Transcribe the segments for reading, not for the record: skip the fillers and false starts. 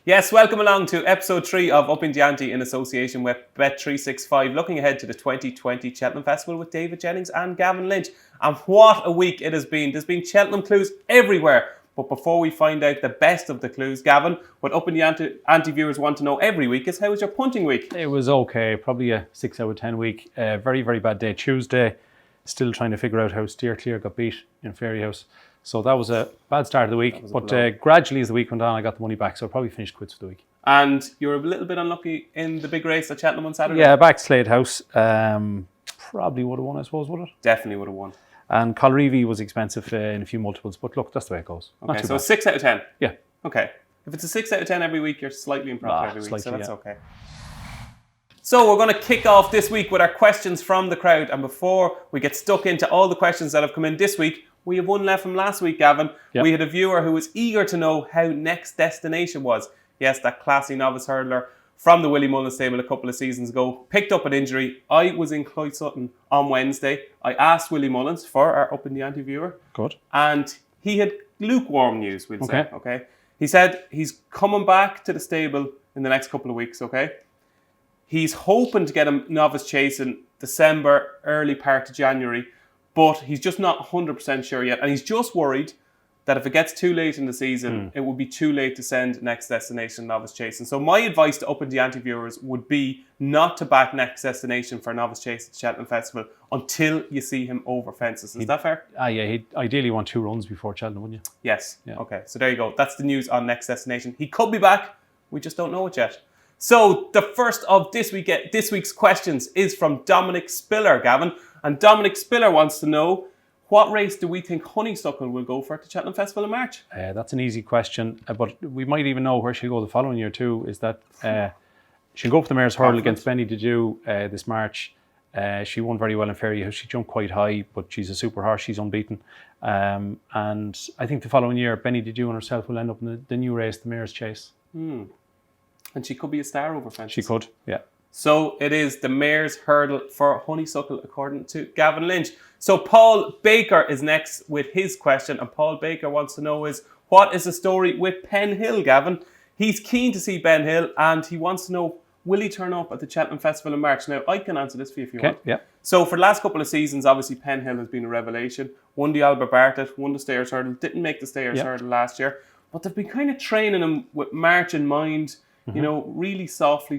Yes, welcome along to episode 3 of Upping The Ante in association with Bet365, looking ahead to the 2020 Cheltenham Festival with David Jennings and Gavin Lynch. And what a week it has been. There's been Cheltenham clues everywhere. But before we find out the best of the clues, Gavin, what Upping The Ante viewers want to know every week is, how was your punting week? It was okay, probably a 6 out of 10 week. Very, very bad day. Tuesday, still trying to figure out how Steer Clear got beat in Fairyhouse. So that was a bad start of the week, but gradually as the week went on, I got the money back, so I probably finished quits for the week. And you were a little bit unlucky in the big race at Cheltenham on Saturday? Yeah, back Slade House. Probably would have won, I suppose, would it? Definitely would have won. And Colreevy was expensive in a few multiples, but look, that's the way it goes. Okay, so a 6 out of 10? Yeah. Okay. If it's a 6 out of 10 every week, you're slightly in profit every week, slightly, so that's yeah. okay. So we're going to kick off this week with our questions from the crowd. And before we get stuck into all the questions that have come in this week, we have one left from last week, Gavin. Yep. We had a viewer who was eager to know how Next Destination was. Yes, that classy novice hurdler from the Willie Mullins stable a couple of seasons ago picked up an injury. I was in Clyde Sutton on Wednesday. I asked Willie Mullins for our Upping The Ante viewer. Good. And he had lukewarm news, we'll say. Okay. Okay. He said he's coming back to the stable in the next couple of weeks, okay? He's hoping to get a novice chase in December, early part of January, but he's just not 100% sure yet. And he's just worried that if it gets too late in the season, it will be too late to send Next Destination novice chase. And so my advice to Upping The Ante viewers would be not to back Next Destination for novice chase at the Cheltenham Festival until you see him over fences. Is that fair? Yeah, he'd ideally want 2 runs before Cheltenham, wouldn't you? Yes. Yeah. Okay, so there you go. That's the news on Next Destination. He could be back. We just don't know it yet. So the first of this week's questions is from Dominic Spiller, Gavin. And Dominic Spiller wants to know, what race do we think Honeysuckle will go for at the Cheltenham Festival in March? That's an easy question, but we might even know where she'll go the following year too, is that she'll go for the Mare's Hurdle against Benny Dedew this March. She won very well in Fairyhouse. She jumped quite high, but she's a super horse. She's unbeaten. And I think the following year, Benny Dedew and herself will end up in the new race, the Mare's Chase. And she could be a star over fences. She could, yeah. So it is the Mare's Hurdle for Honeysuckle, according to Gavin Lynch. So Paul Baker is next with his question. And Paul Baker wants to know what is the story with Penn Hill, Gavin? He's keen to see Ben Hill and he wants to know, will he turn up at the Cheltenham Festival in March? Now, I can answer this for you if you want. Yeah. So for the last couple of seasons, obviously Penn Hill has been a revelation. Won the Albert Bartlett, won the Stayers Hurdle, didn't make the Stayers Hurdle last year. But they've been kind of training him with March in mind. You know, really softly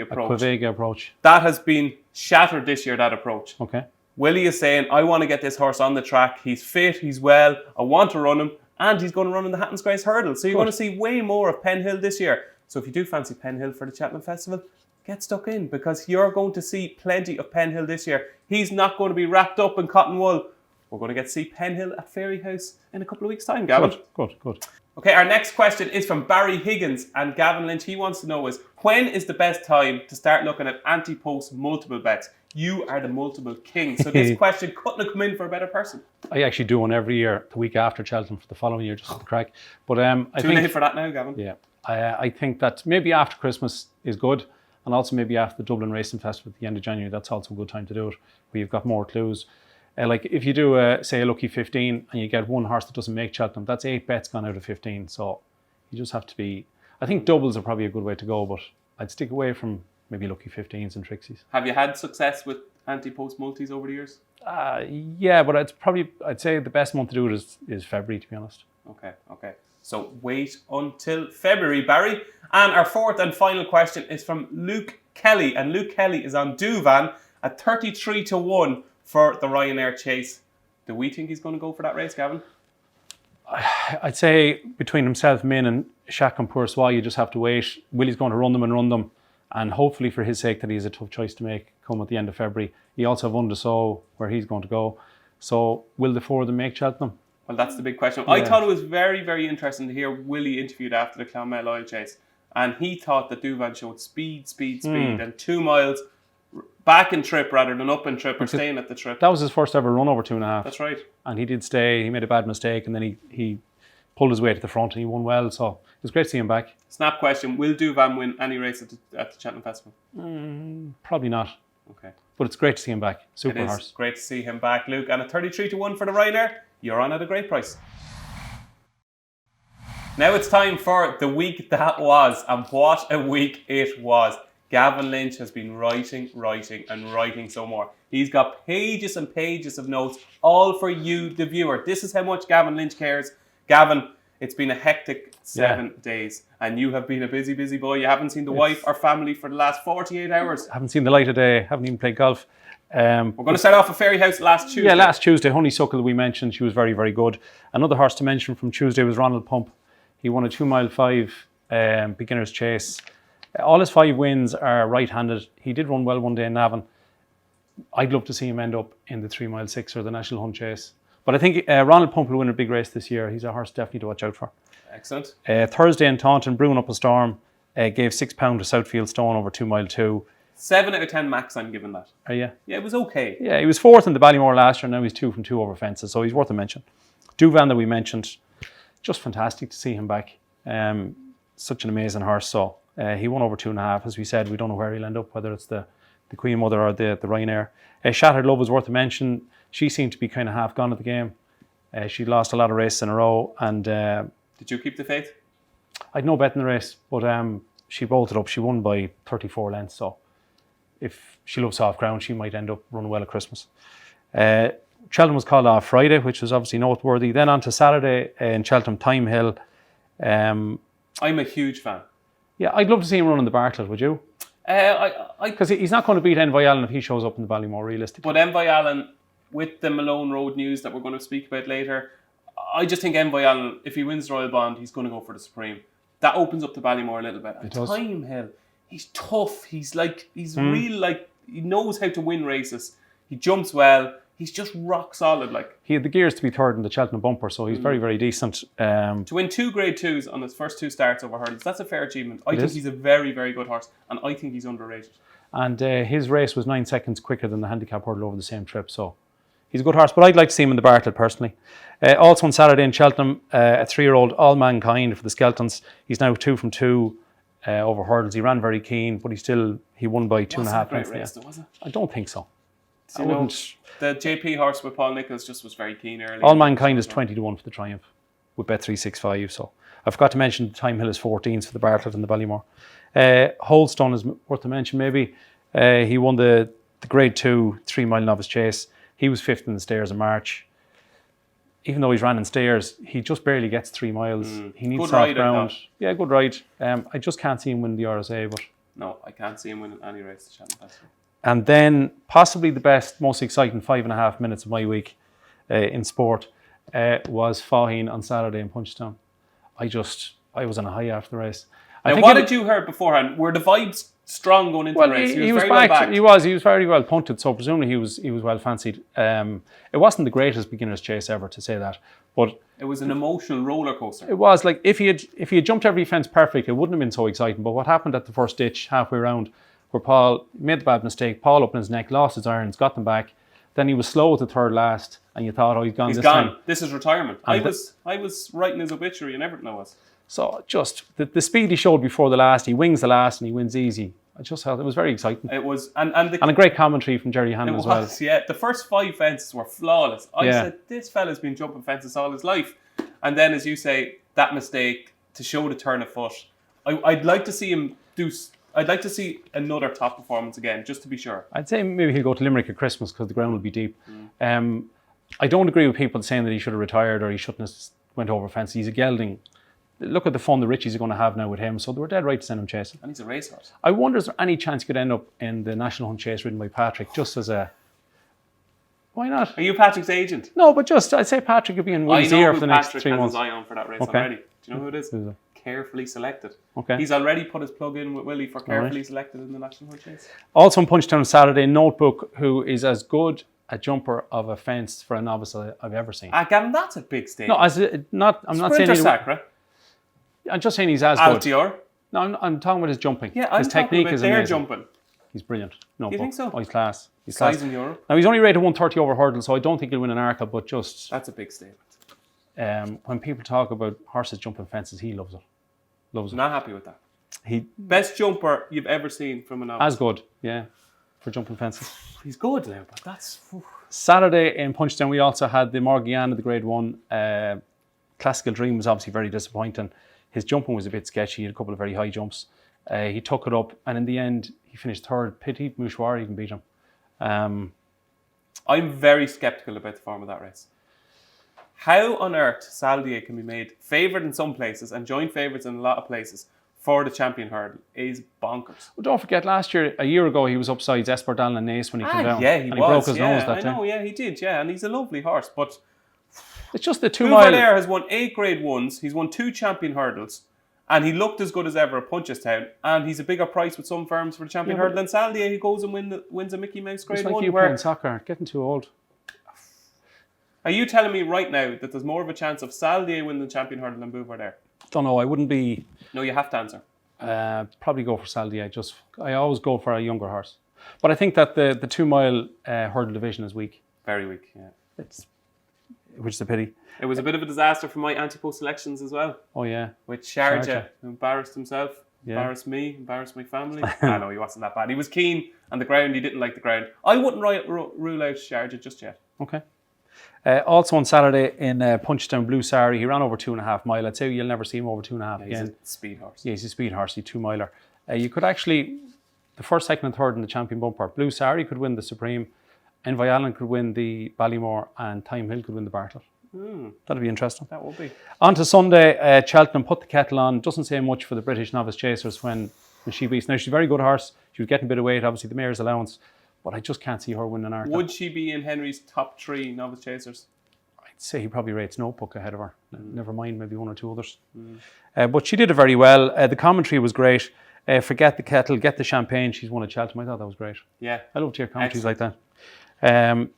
approach. A Quavega approach. That has been shattered this year, that approach. Okay. Willie is saying, I want to get this horse on the track. He's fit, he's well, I want to run him, and he's going to run in the Hatton's Grace Hurdle. So you're going to see way more of Penn Hill this year. So if you do fancy Penn Hill for the Cheltenham Festival, get stuck in, because you're going to see plenty of Penn Hill this year. He's not going to be wrapped up in cotton wool. We're going to get to see Penn Hill at Fairyhouse in a couple of weeks' time, Gavin. Good. Okay, our next question is from Barry Higgins, and Gavin Lynch, he wants to know when is the best time to start looking at anti-post multiple bets? You are the multiple king. So this question couldn't have come in for a better person. I actually do one every year, the week after Cheltenham for the following year, just for the crack. But Too late for that now, Gavin. Yeah, I think that maybe after Christmas is good, and also maybe after the Dublin Racing Festival at the end of January, that's also a good time to do it, where you've got more clues. Like if you do, say, a lucky 15 and you get one horse that doesn't make Cheltenham, that's 8 bets gone out of 15. So you just have to be... I think doubles are probably a good way to go, but I'd stick away from maybe lucky 15s and trixies. Have you had success with anti-post multis over the years? Yeah, but I'd say the best month to do it is February, to be honest. Okay. So wait until February, Barry. And our fourth and final question is from Luke Kelly. And Luke Kelly is on Duvan at 33-1 for the Ryanair Chase. Do we think he's going to go for that race, Gavin? I'd say between himself, Min and Shaq and Poursois, you just have to wait. Willie's going to run them. And hopefully for his sake that he has a tough choice to make come at the end of February. He also have Undersow where he's going to go. So will the 4 of them make Cheltenham? Well, that's the big question. Yeah. I thought it was very, very interesting to hear Willie interviewed after the Clonmel Oil Chase. And he thought that Duvan showed speed, and 2 miles back in trip rather than up in trip or staying at the trip. That was his first ever run over 2.5. That's right. And he did stay. He made a bad mistake and then he pulled his way to the front and he won well. So it was great to see him back. Snap question. Will Duvan win any race at the Cheltenham Festival? Probably not. Okay. But it's great to see him back. Super it is horse. Great to see him back, Luke. And at 33-1 for the Ryanair, you're on at a great price. Now it's time for the week that was, and what a week it was. Gavin Lynch has been writing some more. He's got pages and pages of notes, all for you, the viewer. This is how much Gavin Lynch cares. Gavin, it's been a hectic 7 days, and you have been a busy boy. You haven't seen the wife or family for the last 48 hours. Haven't seen the light of day, haven't even played golf. We're going to start off at Fairy House last Tuesday. Yeah, last Tuesday, Honeysuckle we mentioned, she was very, very good. Another horse to mention from Tuesday was Ronald Pump. He won a 2 mile 5 beginner's chase. All his 5 wins are right-handed. He did run well one day in Navan. I'd love to see him end up in the 3 mile 6 or the National Hunt Chase. But I think Ronald Pump will win a big race this year. He's a horse definitely to watch out for. Excellent. Thursday in Taunton, brewing up a storm. Gave £6 to Southfield Stone over 2 mile 2. 7 out of 10 max, I'm giving that. Are you? Yeah, it was okay. Yeah, he was 4th in the Ballymore last year. Now he's 2 from 2 over fences, so he's worth a mention. Duvan that we mentioned, just fantastic to see him back. Such an amazing horse. So he won over 2.5. As we said, we don't know where he'll end up, whether it's the Queen Mother or the Ryanair. Shattered Love was worth a mention. She seemed to be kind of half gone at the game. She lost a lot of races in a row. And did you keep the faith? I'd no bet in the race, but she bolted up. She won by 34 lengths. So if she loves soft ground, she might end up running well at Christmas. Cheltenham was called off Friday, which was obviously noteworthy. Then on to Saturday in Cheltenham, Time Hill. I'm a huge fan. Yeah, I'd love to see him run in the Bartlett, would you? Because he's not going to beat Envoy Allen if he shows up in the Ballymore, realistically. But Envoy Allen, with the Malone Road news that we're going to speak about later, I just think Envoy Allen, if he wins the Royal Bond, he's going to go for the Supreme. That opens up the Ballymore a little bit. And Time Hill, he's tough. He's real, he knows how to win races. He jumps well. He's just rock solid. He had the gears to be third in the Cheltenham bumper, so he's very, very decent. To win 2 Grade 2s on his first 2 starts over hurdles, that's a fair achievement. I think he's a very, very good horse, and I think he's underrated. And his race was 9 seconds quicker than the handicap hurdle over the same trip, so he's a good horse. But I'd like to see him in the Bartlett personally. Also on Saturday in Cheltenham, a 3-year-old All Mankind for the Skeltons. He's now 2 from 2 over hurdles. He ran very keen, but he won by 2.5 lengths. Race, though, was it? I don't think so. The JP horse with Paul Nichols just was very keen early. All Mankind is 20 to 1 for the Triumph with Bet365. So I forgot to mention Time Hill is 14s for the Bartlett and the Ballymore. Holstone is worth a mention maybe. He won the Grade 2 3 mile novice chase. He was 5th in the Stairs in March. Even though he's ran in Stairs, he just barely gets 3 miles. He needs soft ground. Yeah, good ride. I just can't see him win the RSA, but no, I can't see him winning any race at Cheltenham Festival. And then possibly the best, most exciting 5.5 minutes of my week in sport was Faugheen on Saturday in Punchstown. I was on a high after the race. Now, what did you hear beforehand? Were the vibes strong going into the race? He was very back. He was very well punted, so presumably he was well fancied. It wasn't the greatest beginner's chase ever, to say that, but it was an emotional roller coaster. It was like if he had jumped every fence perfect, it wouldn't have been so exciting. But what happened at the first ditch halfway around, where Paul made the bad mistake, Paul up in his neck, lost his irons, got them back. Then he was slow at the third last, and you thought, he's gone. Time. This is retirement. I was writing his obituary and everything I was. So just the speed he showed before the last, he wings the last and he wins easy. I just thought it was very exciting. It was, and a great commentary from Jerry Hannon as well. Yeah, the first 5 fences were flawless. I said, this fella's been jumping fences all his life. And then, as you say, that mistake to show the turn of foot. I'd like to see him do. I'd like to see another top performance again, just to be sure. I'd say maybe he'll go to Limerick at Christmas because the ground will be deep. I don't agree with people saying that he should have retired or he shouldn't have went over fence. He's a gelding. Look at the fun the Richies are going to have now with him. So they were dead right to send him chasing. And he's a racehorse. I wonder, is there any chance he could end up in the National Hunt Chase ridden by Patrick, just as a... Why not? Are you Patrick's agent? No, but just, I'd say Patrick could be in Willie's ear for the next 3 months. I know who Patrick has his eye on for that race already. Do you know who it is? Who's it? Carefully Selected. Okay. He's already put his plug in with Willie for Carefully Selected in the National Hunt Chase. Also in Punchstown Saturday, Notebook, who is as good a jumper of a fence for a novice I've ever seen. Gavin, that's a big statement. No, I'm not saying... Sacra. I'm just saying he's as Altior. Good. No, I'm talking about his jumping. Yeah, his technique is amazing. Jumping. He's brilliant. No, you think so? Oh, he's class. He's Size class. in Europe. Now, he's only rated 130 over hurdle, so I don't think he'll win an Arca, but just... That's a big statement. When people talk about horses jumping fences, he loves it. Loves it. Not happy with that. Best jumper you've ever seen from a novice. As good, yeah, for jumping fences. He's good now, but that's... Saturday in Punchstown, we also had the Morgiana, the Grade 1 Classical Dream was obviously very disappointing. His jumping was a bit sketchy. He had a couple of very high jumps. He took it up, and in the end, he finished third. Pity Mouchouar even beat him. I'm very sceptical about the form of that race. How on earth Saldier can be made favoured in some places and joint favourites in a lot of places for the champion hurdle is bonkers. Well, don't forget, a year ago, he was upsides Esperdal and Nace when he came down. Yeah, he and was. He broke his nose that I time. know, yeah, he did, yeah, and he's a lovely horse. But it's just the 2 mile. Bouvardere has won 8 Grade 1s, he's won 2 champion hurdles, and he looked as good as ever at Punchstown, and he's a bigger price with some firms for the champion hurdle than Saldier, who goes and wins a Mickey Mouse Grade 1. It's like you playing soccer, getting too old. Are you telling me right now that there's more of a chance of Saldier winning the champion hurdle than Bouvardere? Don't know, I wouldn't be... No, you have to answer. Probably go for Saldier. I always go for a younger horse. But I think that the 2 mile hurdle division is weak. Very weak, yeah. Which is a pity. It was a bit of a disaster for my anti-post selections as well. Oh, yeah. With Sharjah, who embarrassed himself, embarrassed me, embarrassed my family. I know he wasn't that bad. He was keen on the ground, he didn't like the ground. I wouldn't rule out Sharjah just yet. Okay. Also on Saturday in Punchstown, Blue Sari, he ran over 2.5 mile. I'd say you'll never see him over 2.5 again. He's a speed horse. Yeah, he's a speed horse, he's 2 miler. You could actually, the first, second and third in the champion bumper, Blue Sari could win the Supreme, Envoy Allen could win the Ballymore, and Time Hill could win the Bartlett. That'd be interesting. That would be. On to Sunday, Cheltenham put the kettle on. Doesn't say much for the British novice chasers when she beats. Now, she's a very good horse. She was getting a bit of weight, obviously the mare's allowance, but I just can't see her winning Arca. Would she be in Henry's top 3 novice chasers? I'd say he probably rates Notebook ahead of her. Never mind, maybe 1 or 2 others. But she did it very well. The commentary was great. Forget the kettle, get the champagne. She's won at Cheltenham. I thought that was great. Yeah. I love to hear commentaries like that.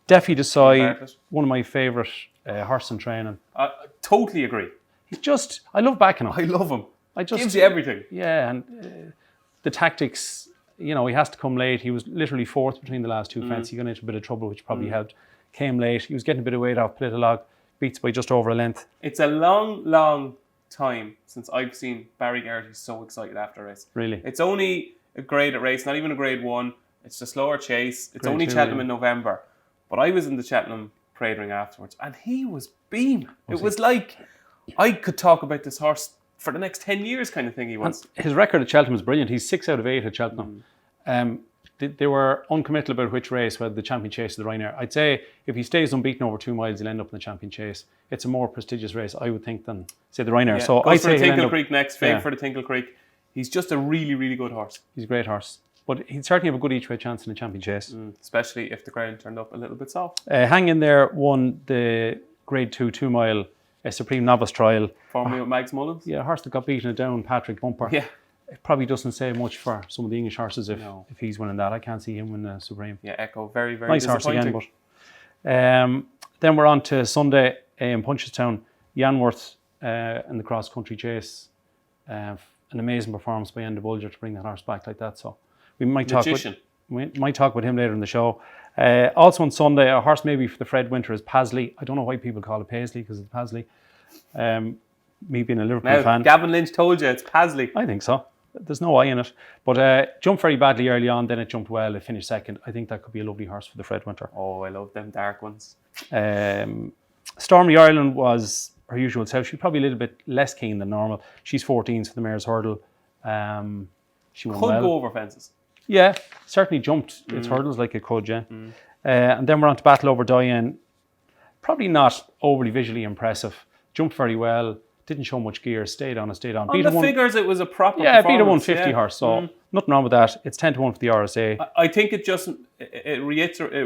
Defi Desai, one of my favourite horse in training. I totally agree. He's just, I love backing him. I love him. Gives you everything. Yeah, and the tactics, he has to come late. He was literally 4th between the last 2 fences. He got into a bit of trouble, which probably helped. Came late. He was getting a bit of weight off Politolog. Beats by just over a length. It's a long, long time since I've seen Barry Geraghty so excited after a race. Really? It's only a graded race, not even a Grade 1. It's a slower chase. It's only Cheltenham in November. But I was in the Cheltenham parade ring afterwards, and he was beaming. It was like I could talk about this horse for the next 10 years kind of thing he was. And his record at Cheltenham is brilliant. He's 6 out of 8 at Cheltenham. They were uncommittal about which race, whether the champion chase or the Ryanair. I'd say if he stays unbeaten over 2 miles, he'll end up in the champion chase. It's a more prestigious race, I would think, than, say, the Ryanair. Yeah. So Goes I'd for say the Tinkle Creek next, favourite for the Tinkle Creek. He's just a really, really good horse. He's a great horse. But he'd certainly have a good each-way chance in the champion chase. Especially if the ground turned up a little bit soft. Hang in there won the Grade 2 2 mile Supreme Novice Trial. Formerly with Mags Mullins. Yeah, a horse that got beaten down, Patrick Bumper. Yeah. It probably doesn't say much for some of the English horses if he's winning that. I can't see him win the Supreme. Yeah, Echo, very, very nice horse disappointing. again. But then we're on to Sunday in Punchstown. Yanworth in the cross-country chase. An amazing performance by Enda Bulger to bring that horse back like that. So we might talk with him later in the show. Also on Sunday, a horse maybe for the Fred Winter is Paisley. I don't know why people call it Paisley because it's Paisley. Me being a Liverpool fan. Gavin Lynch told you it's Paisley. I think so. There's no I in it. But jumped very badly early on, then it jumped well, it finished second. I think that could be a lovely horse for the Fred Winter. Oh, I love them dark ones. Stormy Ireland was her usual self. She's probably a little bit less keen than normal. She's 14s for the mare's hurdle. She won Could go over fences. Yeah, certainly jumped its hurdles like it could, yeah. And then we're on to Battle Over Diane. Probably not overly visually impressive. Jumped very well. Didn't show much gear. Stayed on. On the figures, it was a proper performance. Beat a 150 horse. So nothing wrong with that. It's 10-1 for the RSA. I think it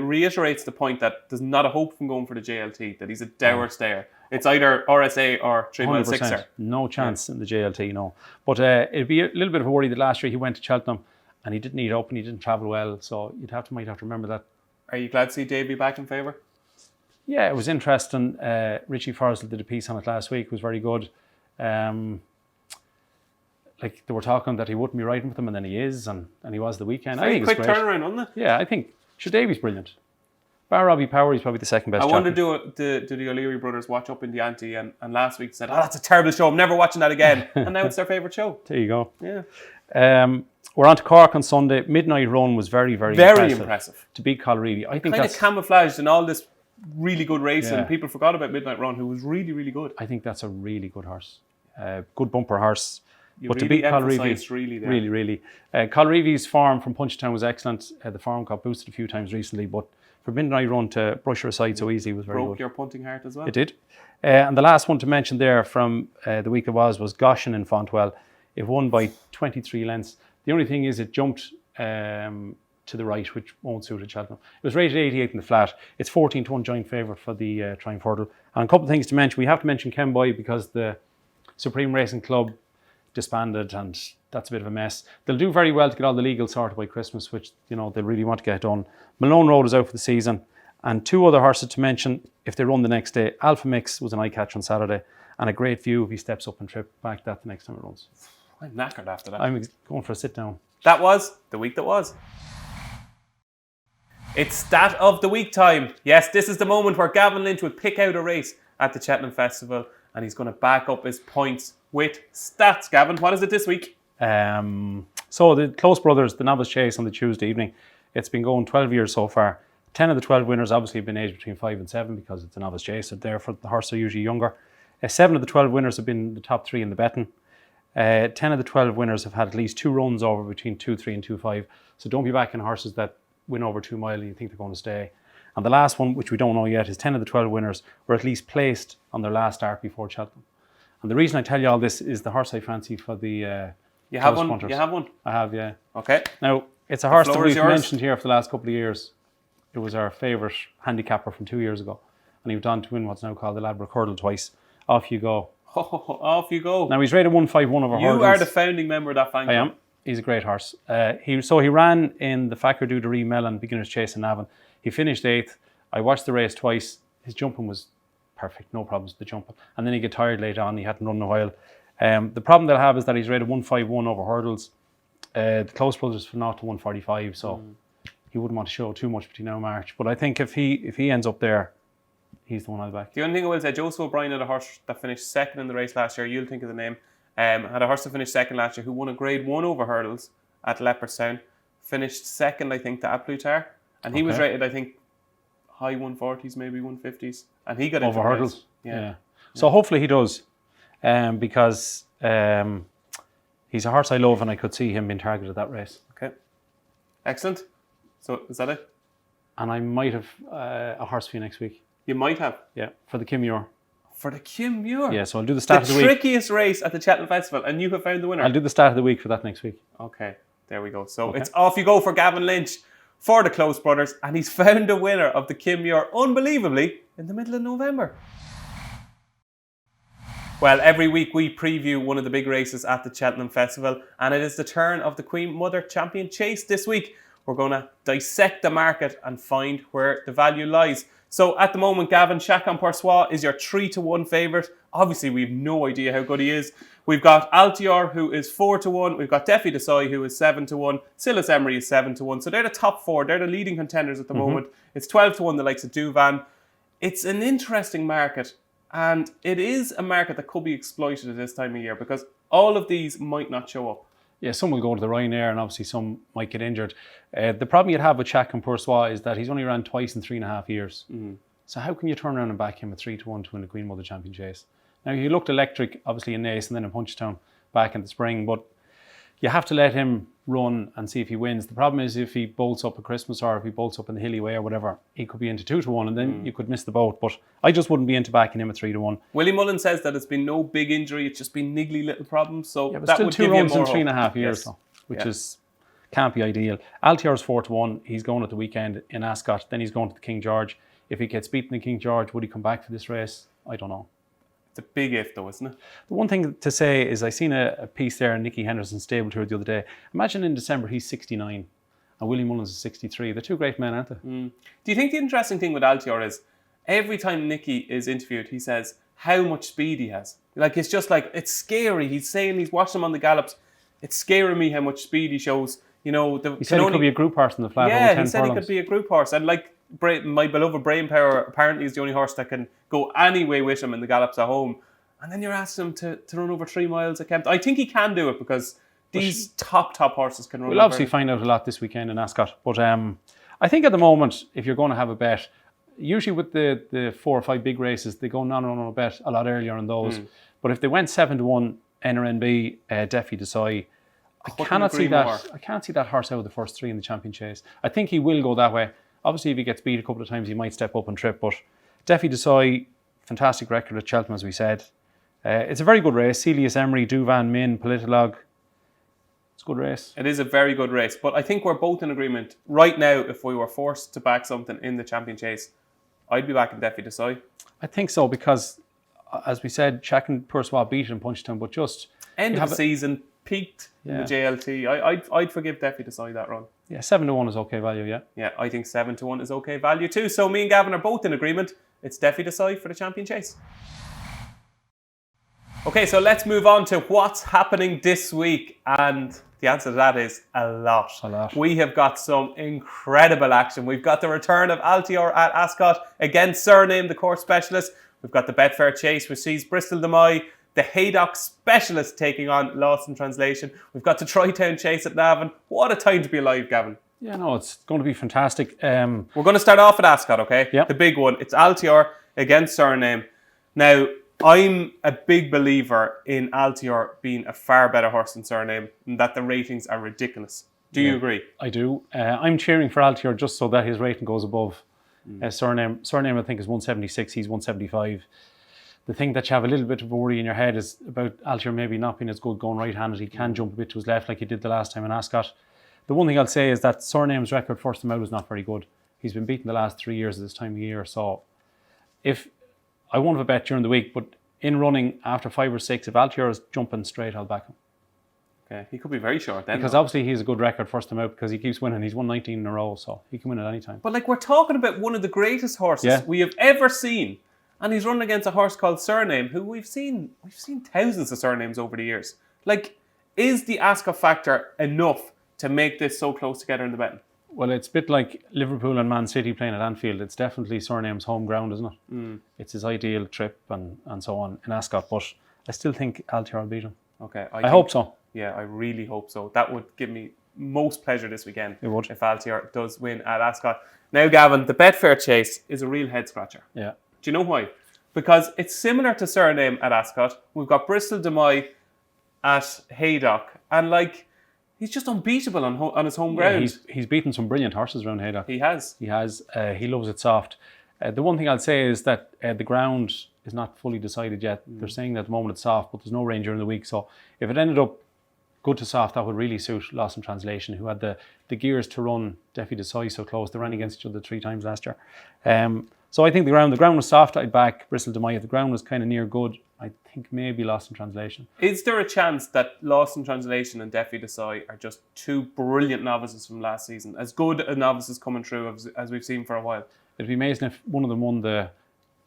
reiterates the point that there's not a hope from going for the JLT, that he's a dour stayer. It's either RSA or 3 mile 6er. No chance in the JLT, no. But it'd be a little bit of a worry that last year he went to Cheltenham and he didn't eat up and he didn't travel well. So might have to remember that. Are you glad to see Davey back in favour? Yeah, it was interesting. Richie Forrest did a piece on it last week. It was very good. Like they were talking that he wouldn't be riding with them, and then he is, and he was the weekend. I think quick turnaround, wasn't it? Yeah, I think Davy's brilliant. Bar Robbie Power, he's probably the second best. I wonder do the O'Leary brothers watch Upping The Ante, and last week said, "Oh, that's a terrible show. I'm never watching that again." And now it's their favourite show. There you go. Yeah. We're on to Cork on Sunday. Midnight Run was very, very impressive. To beat Collereedy. I think kind of camouflaged in all this really good race, Yeah. and people forgot about Midnight Run, who was really, really good. I think that's a really good horse. Good bumper horse. You But to really beat Colreevy, emphasised really there. really. Colreevy's form from Punchstown was excellent. The form got boosted a few times recently, but for Midnight Run to brush her aside so easily was very Broke good. your punting heart as well. It did. And the last one to mention there from the week it was Goshen in Fontwell. It won by 23 lengths. The only thing is it jumped to the right, which won't suit at Cheltenham. It was rated 88 in the flat. It's 14-1 joint favourite for the Triumph Hurdle. And a couple of things to mention. We have to mention Kenboy because the Supreme Racing Club disbanded, and that's a bit of a mess. They'll do very well to get all the legal sorted by Christmas, which they really want to get done. Malone Road is out for the season, and two other horses to mention if they run the next day. Alpha Mix was an eye catch on Saturday, and a great view if he steps up and trip back that the next time it runs. I'm knackered after that. I'm going for a sit down. That was the week that was. It's stat of the week time. Yes, this is the moment where Gavin Lynch would pick out a race at the Cheltenham Festival, and he's going to back up his points with stats. Gavin, what is it this week? So the Close Brothers, the Novice Chase on the Tuesday evening, it's been going 12 years so far. 10 of the 12 winners obviously have been aged between 5 and 7 because it's a Novice Chase, so therefore the horses are usually younger. 7 of the 12 winners have been the top 3 in the betting. 10 of the 12 winners have had at least 2 runs over between 2.3 and 2.5. So don't be backing horses that win over 2 mile and you think they're going to stay. And the last one, which we don't know yet, is 10 of the 12 winners were at least placed on their last start before Cheltenham. And the reason I tell you all this is the horse I fancy for the You have one? punters. You have one? I have, yeah. Okay. Now, it's a horse that floor is we've yours. mentioned here for the last couple of years. It was our favourite handicapper from 2 years ago. And he went on to win what's now called the Ladbroke Hurdle twice. Off you go. Oh, off you go. Now, he's rated 151 over hurdles. You are the founding member of that fan I club. am. He's a great horse. He ran in the Facker Duderee Mellon Beginner's Chase in Navan. He finished 8th. I watched the race twice. His jumping was perfect, no problems with the jumping. And then he get tired later on. He hadn't run in a while. The problem they'll have is that he's rated 151 over hurdles. The Close Brothers from 0 to 145, so he wouldn't want to show too much between now and March. But I think if he ends up there, he's the one I'll back. The only thing I will say, Joseph O'Brien had a horse that finished second in the race last year. You'll think of the name. Had a horse that finished second last year who won a grade 1 over hurdles at Leopardstown. Finished second, I think, to Aplutar. And he was rated, I think, high 140s, maybe 150s. And he got into over the hurdles. race. Yeah. So hopefully he does, because he's a horse I love, and I could see him being targeted at that race. Okay. Excellent. So is that it? And I might have a horse for you next week. You might have. Yeah, for the Kim Muir. For the Kim Muir. Yeah, so I'll do the start of the week. Trickiest race at the Cheltenham Festival, and you have found the winner. I'll do the start of the week for that next week. Okay, there we go. So it's off you go for Gavin Lynch for the Close Brothers, and he's found a winner of the Kim Muir, unbelievably, in the middle of November. Well, every week we preview one of the big races at the Cheltenham Festival, and it is the turn of the Queen Mother Champion Chase this week. We're going to dissect the market and find where the value lies. So at the moment, Gavin, Chacun Poursois is your 3-1 favourite. Obviously, we have no idea how good he is. We've got Altior, who is 4-1. We've got Defi Desai, who is 7-1. Silas Emery is 7-1. So they're the top 4. They're the leading contenders at the moment. It's 12-1, the likes of Duvan. It's an interesting market. And it is a market that could be exploited at this time of year because all of these might not show up. Yeah, some will go to the Ryanair and obviously some might get injured. The problem you'd have with Chacun Poursois is that he's only ran twice in 3.5 years. So how can you turn around and back him at 3-1 to win the Queen Mother Champion Chase? Now, he looked electric, obviously in Naas and then in Punchstown back in the spring, but you have to let him run and see if he wins. The problem is if he bolts up at Christmas or if he bolts up in the Hilly Way or whatever, he could be into 2-1 and then you could miss the boat. But I just wouldn't be into backing him at 3-1. Willie Mullen says that it's been no big injury, it's just been niggly little problems. So But that still would 2 give you runs in more 3.5 years, though, which is can't be ideal. Altior's 4-1. He's going at the weekend in Ascot. Then he's going to the King George. If he gets beaten in King George, would he come back for this race? I don't know. It's a big if, though, isn't it? The one thing to say is I seen a piece there in Nicky Henderson's stable tour the other day. Imagine in December he's 69 and Willie Mullins is 63. They're two great men, aren't they? Do you think the interesting thing with Altior is every time Nicky is interviewed, he says how much speed he has. Like, it's just like, it's scary. He's saying he's watching him on the gallops. It's scaring me how much speed he shows. You know, he said he could be a group horse in the flat. Yeah, he said he could be a group horse. And like, my beloved Brain Power apparently is the only horse that can go any way with him in the gallops at home. And then you're asking him to run over 3 miles at Kempton. I think he can do it because these top horses can run. We'll obviously find out a lot this weekend in Ascot. But I think at the moment, if you're going to have a bet, Usually with the 4 or 5 big races, they go no bet a lot earlier on those. But if they went 7-1 NRNB, Defi Desai, I cannot see that. I can't see that horse out of the first 3 in the champion chase. I think he will go that way. Obviously, if he gets beat a couple of times, he might step up and trip. But Defi Desai, fantastic record at Cheltenham, as we said. It's a very good race. Celius Emery, Duvan, Min, Politolog. It's a good race. It is a very good race. But I think we're both in agreement. Right now, if we were forced to back something in the champion chase, I'd be backing Defi Desai. I think so because, as we said, Shaq and Pursois beat in Punchstown, but just... End of the season, peaked in the JLT. I'd forgive Defi Desai that run. Yeah, 7-1 is okay value, yeah. Yeah, I think 7-1 is okay value too. So me and Gavin are both in agreement. It's Defi Desai for the champion chase. Okay, so let's move on to what's happening this week. And the answer to that is a lot. A lot. We have got some incredible action. We've got the return of Altior at Ascot against Surname, the course specialist. We've got the Betfair Chase, which sees Bristol de Mai, the Haydock specialist, taking on Lost in Translation. We've got the Troytown Chase at Navan. What a time to be alive, Gavin. Yeah, no, it's going to be fantastic. We're going to start off at Ascot, okay? Yep. The big one. It's Altior against Surname. Now, I'm a big believer in Altior being a far better horse than Surname, and that the ratings are ridiculous. Do you agree? I do. I'm cheering for Altior just so that his rating goes above Surname. Surname, I think, is 176. He's 175. The thing that you have a little bit of a worry in your head is about Altior maybe not being as good going right-handed. He can jump a bit to his left like he did the last time in Ascot. The one thing I'll say is that Surname's record first time out was not very good. He's been beaten the last 3 years at this time of year. So if I won't have a bet during the week, but in running after 5 or 6, if Altior is jumping straight, I'll back him. Okay, he could be very short then. Because obviously he's a good record first time out because he keeps winning. He's won 19 in a row, so he can win at any time. But like, we're talking about one of the greatest horses we have ever seen. And he's running against a horse called Surname, who we've seen thousands of Surnames over the years. Like, is the Ascot factor enough to make this so close together in the betting? Well, it's a bit like Liverpool and Man City playing at Anfield. It's definitely Surname's home ground, isn't it? It's his ideal trip and so on in Ascot. But I still think Altior will beat him. Okay, I hope so. Yeah, I really hope so. That would give me most pleasure this weekend. It would. If Altior does win at Ascot. Now, Gavin, the Betfair Chase is a real head scratcher. Yeah. Do you know why? Because it's similar to Surname at Ascot. We've got Bristol de Mai at Haydock. And like, he's just unbeatable on his home ground. He's beaten some brilliant horses around Haydock. He has. He has. He loves it soft. The one thing I'll say is that the ground is not fully decided yet. They're saying that at the moment it's soft, but there's no rain during the week. So if it ended up good to soft, that would really suit Lost in Translation, who had the gears to run Defi Desai so close. They ran against each other 3 times last year. So I think the ground was soft. I'd back Bristol de Mai. If the ground was kind of near good, I think maybe Lost in Translation. Is there a chance that Lost in Translation and Defi Desai are just 2 brilliant novices from last season? As good a novices coming through as we've seen for a while. It'd be amazing if one of them won the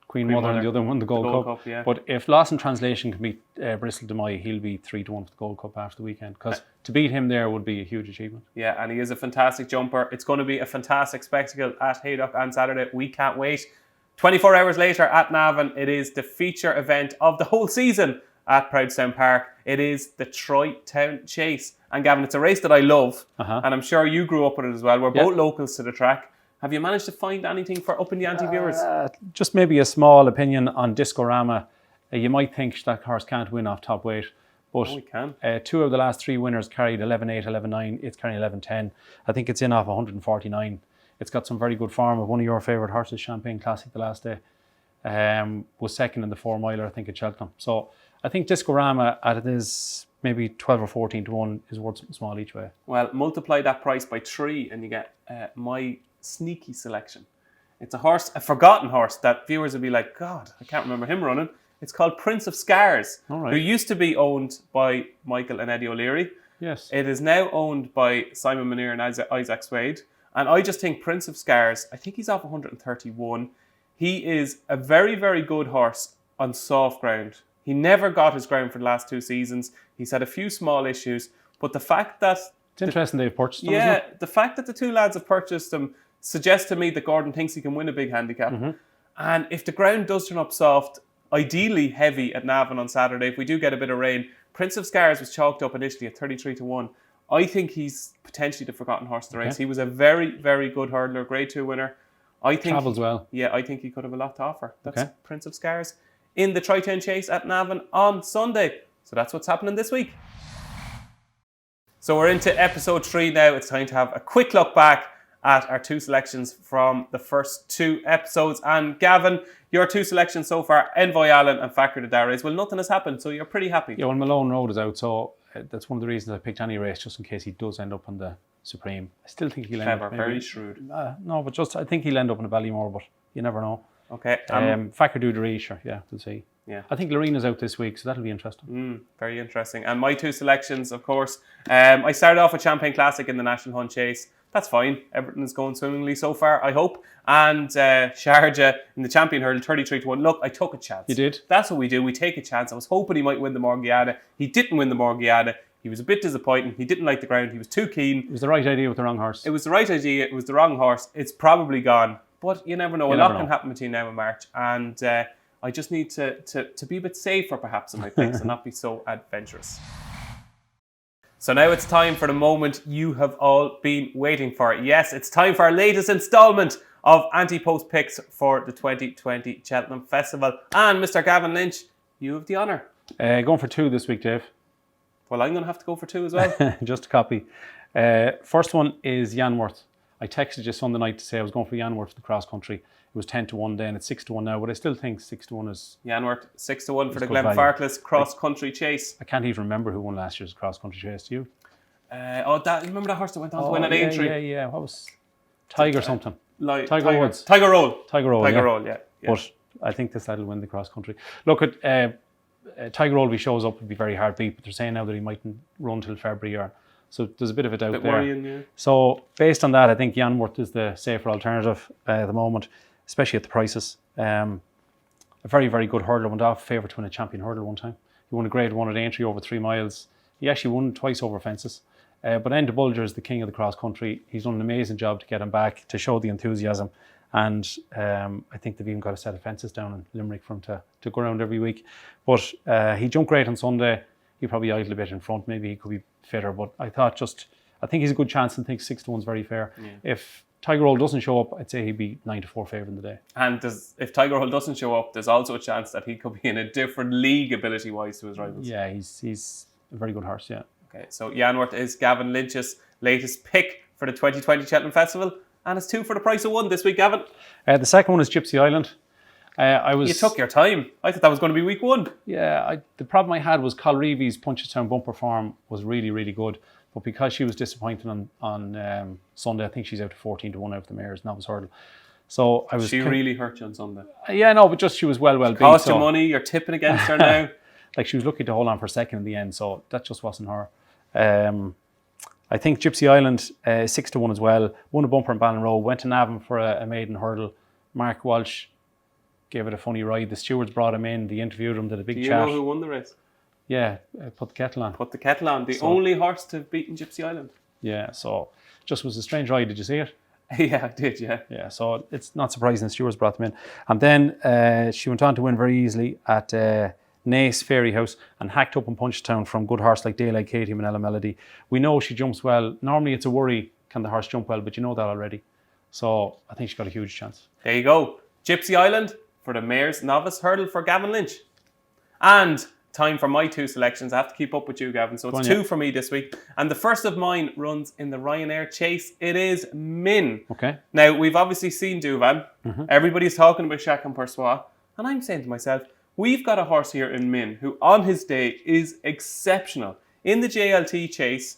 Queen Mother and the other won the Gold Cup. Yeah. But if Lost in Translation can beat Bristol de Mai, he'll be 3-1 for the Gold Cup after the weekend. Because to beat him there would be a huge achievement. Yeah, and he is a fantastic jumper. It's going to be a fantastic spectacle at Haydock on Saturday. We can't wait. 24 hours later at Navan, it is the feature event of the whole season at Proudstown Park. It is the Troytown Chase. And Gavin, it's a race that I love. And I'm sure you grew up with it as well. We're both locals to the track. Have you managed to find anything for Upping The Ante viewers? Just maybe a small opinion on Discorama. You might think that horse can't win off top weight. But we can. 2 of the last 3 winners carried 11.8, 11.9. It's carrying 11.10. I think it's in off 149. It's got some very good form of one of your favourite horses, Champagne Classic, the last day. Was second in the 4 miler, I think, at Cheltenham. So I think Discorama, at it is maybe 12 or 14 to 1, is worth something small each way. Well, multiply that price by 3 and you get my sneaky selection. It's a forgotten horse that viewers will be like, God, I can't remember him running. It's called Prince of Scars, who used to be owned by Michael and Eddie O'Leary. Yes. It is now owned by Simon Munir and Isaac Swade. And I just think Prince of Scars, I think he's off 131. He is a very, very good horse on soft ground. He never got his ground for the last 2 seasons. He's had a few small issues. But the fact that... It's interesting they've purchased him, yeah, isn't it? the fact that the 2 lads have purchased him suggests to me that Gordon thinks he can win a big handicap. And if the ground does turn up soft, ideally heavy at Navan on Saturday, if we do get a bit of rain, Prince of Scars was chalked up initially at 33 to 1. I think he's potentially the forgotten horse of the race. He was a very, very good hurdler, Grade 2 winner. I think Travels well. Yeah, I think he could have a lot to offer. That's Okay. Prince of Scars in the Tri-Town Chase at Navan on Sunday. So that's what's happening this week. So we're into episode 3 now. It's time to have a quick look back at our 2 selections from the first 2 episodes. And Gavin, your 2 selections so far, Envoy Allen and Factor the Dara, well, nothing has happened, so you're pretty happy. Yeah, well, Malone Road is out, so that's one of the reasons I picked any race, just in case he does end up on the Supreme. I still think he'll end up. Very shrewd. No, but just I think he'll end up in a Ballymore, but you never know. Okay. Factor do the race, sure. Yeah, we'll see. Yeah. I think Lorena's out this week, so that'll be interesting. Very interesting. And my 2 selections, of course, I started off with Champagne Classic in the National Hunt Chase. That's fine. Everything is going swimmingly so far, I hope. And Sharjah in the Champion Hurdle, 33-1. Look, I took a chance. You did? That's what we do. We take a chance. I was hoping he might win the Morgiada. He didn't win the Morgiada. He was a bit disappointing. He didn't like the ground. He was too keen. It was the right idea with the wrong horse. It was the right idea. It was the wrong horse. It's probably gone. But you never know. A lot can happen between now and March. And I just need to be a bit safer, perhaps, in my picks and not be so adventurous. So now it's time for the moment you have all been waiting for. Yes, it's time for our latest instalment of Anti-Post picks for the 2020 Cheltenham Festival. And Mr. Gavin Lynch, you have the honour. Going for 2 this week, Dave. Well, I'm going to have to go for 2 as well. Just a copy. First one is Yanworth. I texted you Sunday night to say I was going for Yanworth for the cross country. It was 10-1 then. It's 6-1 now, but I still think 6-1 is... Yanworth, 6-1 for the Glenfarclas cross country chase. I can't even remember who won last year's cross country chase. Do you? Remember that horse that went on to win at Aintree? Yeah. What was Tiger something? Tiger Woods. Tiger Roll. Tiger Roll, yeah. But I think this side will win the cross country. Look at Tiger Roll. If he shows up, would be very hard beat. But they're saying now that he mightn't run till February, so there's a bit of a doubt there. Worrying, yeah. So based on that, I think Yanworth is the safer alternative at the moment, especially at the prices. A very, very good hurdler. Went off favourite to win a champion hurdle one time. He won a grade 1 at Aintree over 3 miles. He actually won twice over fences. But Enda Bulger is the king of the cross country. He's done an amazing job to get him back, to show the enthusiasm. And I think they've even got a set of fences down in Limerick for him to go around every week. But he jumped great on Sunday. He probably idled a bit in front. Maybe he could be fitter. But I think he's a good chance and think 6-1 is very fair. Yeah. If Tiger Roll doesn't show up, I'd say he'd be 9-4 favourite in the day. And if Tiger Roll doesn't show up, there's also a chance that he could be in a different league ability-wise to his rivals. Yeah, he's a very good horse, yeah. Okay, so Yanworth is Gavin Lynch's latest pick for the 2020 Cheltenham Festival. And it's 2 for the price of 1 this week, Gavin. The second one is Gypsy Island. You took your time. I thought that was going to be week 1. Yeah, the problem I had was Colreevy's Punchstown bumper form was really, really good. But because she was disappointing on Sunday, I think she's out to 14-1 out of the mares novice hurdle. So I was. She really hurt you on Sunday. Yeah, no, but just she was well beat. Cost you money. You're tipping against her now. Like she was lucky to hold on for a second in the end, so that just wasn't her. I think Gypsy Island 6-1 as well. Won a bumper in Ballinroe. Went to Navan for a maiden hurdle. Mark Walsh gave it a funny ride. The stewards brought him in. They interviewed him. Did a big chat. Do you know who won the race? Yeah, Put the Kettle On. Put the Kettle On. The only horse to have beaten Gypsy Island. Yeah, so just was a strange ride. Did you see it? Yeah, I did, yeah. Yeah, so it's not surprising the stewards brought them in. And then she went on to win very easily at Naas Fairy House and hacked up in Punchstown from good horse like Daylight Katie and Ella Melody. We know she jumps well. Normally it's a worry, can the horse jump well, but you know that already. So I think she's got a huge chance. There you go. Gypsy Island for the Mayor's Novice Hurdle for Gavin Lynch. And time for my 2 selections. I have to keep up with you, Gavin. So it's 2 for me this week. And the first of mine runs in the Ryanair Chase. It is Min. Okay. Now, we've obviously seen Duvan. Everybody's talking about Chacun Persois. And I'm saying to myself, we've got a horse here in Min who on his day is exceptional. In the JLT Chase,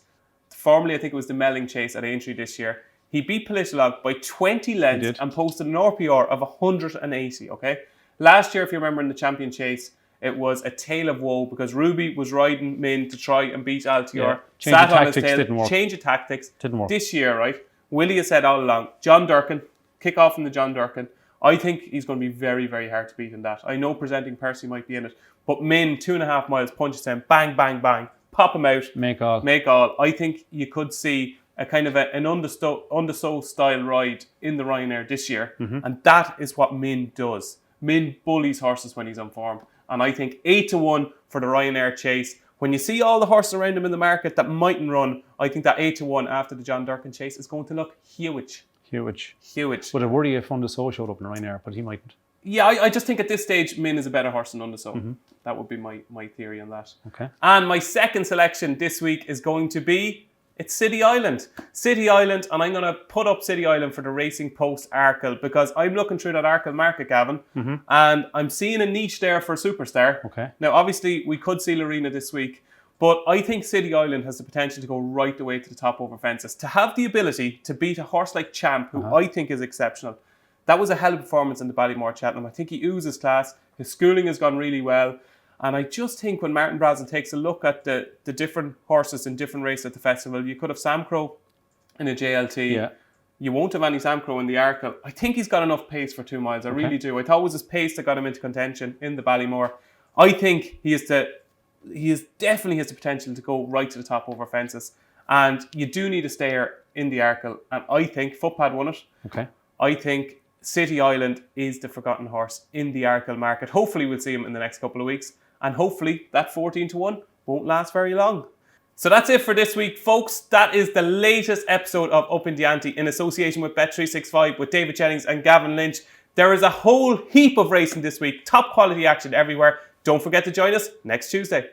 formerly I think it was the Melling Chase at Aintree this year, he beat Politolog by 20 lengths and posted an RPR of 180, okay? Last year, if you remember in the Champion Chase, it was a tale of woe because Ruby was riding Min to try and beat Altior. Yeah. Change of tactics didn't work. Change of tactics. Didn't work. This year, right, Willie has said all along, John Durkin, kick off from the John Durkin. I think he's going to be very, very hard to beat in that. I know Presenting Percy might be in it, but Min, 2.5 miles, Punchstown, bang, bang, bang, pop him out. Make all. I think you could see a kind of an undersow style ride in the Ryanair this year. And that is what Min does. Min bullies horses when he's on form. And I think 8-1 for the Ryanair Chase. When you see all the horses around him in the market that mightn't run, I think that 8-1 after the John Durkin Chase is going to look huge. Huge. Huge. Would it worry if Undersow showed up in Ryanair, but he mightn't. Yeah, I just think at this stage, Min is a better horse than Undersow. That would be my theory on that. Okay. And my second selection this week is going to be, it's City Island. City Island, and I'm going to put up City Island for the Racing Post Arkle because I'm looking through that Arkle market, Gavin, and I'm seeing a niche there for Superstar. Okay. Now, obviously, we could see Lorena this week, but I think City Island has the potential to go right the way to the top over fences. To have the ability to beat a horse like Champ, who I think is exceptional. That was a hell of a performance in the Ballymore Cheltenham. I think he oozes class. His schooling has gone really well. And I just think when Martin Brazen takes a look at the different horses in different races at the festival, you could have Sam Crow in a JLT. Yeah. You won't have any Sam Crow in the Arkle. I think he's got enough pace for 2 miles. I really do. I thought it was his pace that got him into contention in the Ballymore. I think he definitely has the potential to go right to the top over fences. And you do need a stayer in the Arkle. And I think Footpad won it. Okay. I think City Island is the forgotten horse in the Arkle market. Hopefully we'll see him in the next couple of weeks. And hopefully that 14-1 won't last very long. So that's it for this week, folks. That is the latest episode of Upping The Ante in association with Bet365 with David Jennings and Gavin Lynch. There is a whole heap of racing this week. Top quality action everywhere. Don't forget to join us next Tuesday.